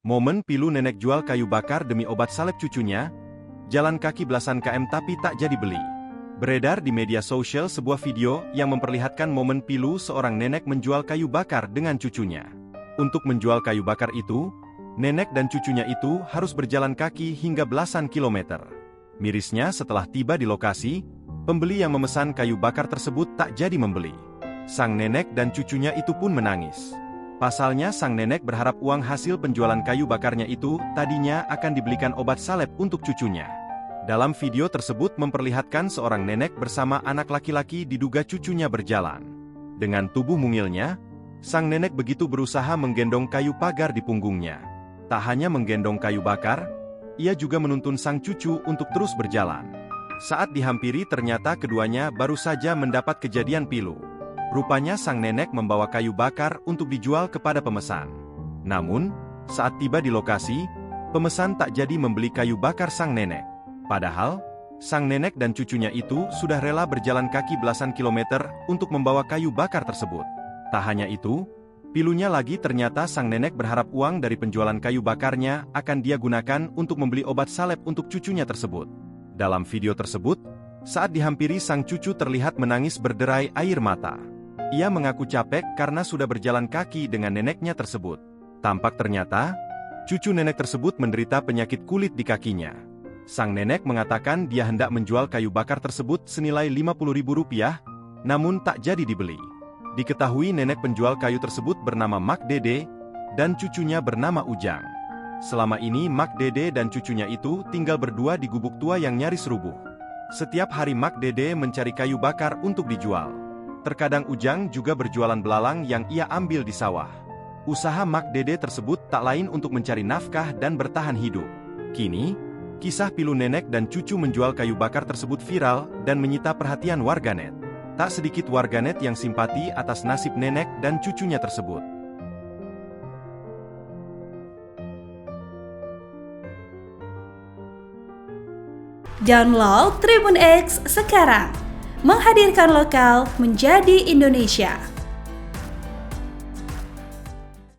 Momen pilu nenek jual kayu bakar demi obat salep cucunya, jalan kaki belasan km tapi tak jadi beli. Beredar di media sosial sebuah video yang memperlihatkan momen pilu seorang nenek menjual kayu bakar dengan cucunya. Untuk menjual kayu bakar itu, nenek dan cucunya itu harus berjalan kaki hingga belasan kilometer. Mirisnya setelah tiba di lokasi, pembeli yang memesan kayu bakar tersebut tak jadi membeli. Sang nenek dan cucunya itu pun menangis. Pasalnya sang nenek berharap uang hasil penjualan kayu bakarnya itu tadinya akan dibelikan obat salep untuk cucunya. Dalam video tersebut memperlihatkan seorang nenek bersama anak laki-laki diduga cucunya berjalan. Dengan tubuh mungilnya, sang nenek begitu berusaha menggendong kayu pagar di punggungnya. Tak hanya menggendong kayu bakar, ia juga menuntun sang cucu untuk terus berjalan. Saat dihampiri ternyata keduanya baru saja mendapat kejadian pilu. Rupanya sang nenek membawa kayu bakar untuk dijual kepada pemesan. Namun, saat tiba di lokasi, pemesan tak jadi membeli kayu bakar sang nenek. Padahal, sang nenek dan cucunya itu sudah rela berjalan kaki belasan kilometer untuk membawa kayu bakar tersebut. Tak hanya itu, pilunya lagi ternyata sang nenek berharap uang dari penjualan kayu bakarnya akan dia gunakan untuk membeli obat salep untuk cucunya tersebut. Dalam video tersebut, saat dihampiri sang cucu terlihat menangis berderai air mata. Ia mengaku capek karena sudah berjalan kaki dengan neneknya tersebut. Tampak ternyata, cucu nenek tersebut menderita penyakit kulit di kakinya. Sang nenek mengatakan dia hendak menjual kayu bakar tersebut senilai Rp50.000, namun tak jadi dibeli. Diketahui nenek penjual kayu tersebut bernama Mak Dede, dan cucunya bernama Ujang. Selama ini Mak Dede dan cucunya itu tinggal berdua di gubuk tua yang nyaris rubuh. Setiap hari Mak Dede mencari kayu bakar untuk dijual. Terkadang Ujang juga berjualan belalang yang ia ambil di sawah. Usaha Mak Dede tersebut tak lain untuk mencari nafkah dan bertahan hidup. Kini, kisah pilu nenek dan cucu menjual kayu bakar tersebut viral dan menyita perhatian warganet. Tak sedikit warganet yang simpati atas nasib nenek dan cucunya tersebut. Download Tribun X sekarang, menghadirkan lokal menjadi Indonesia.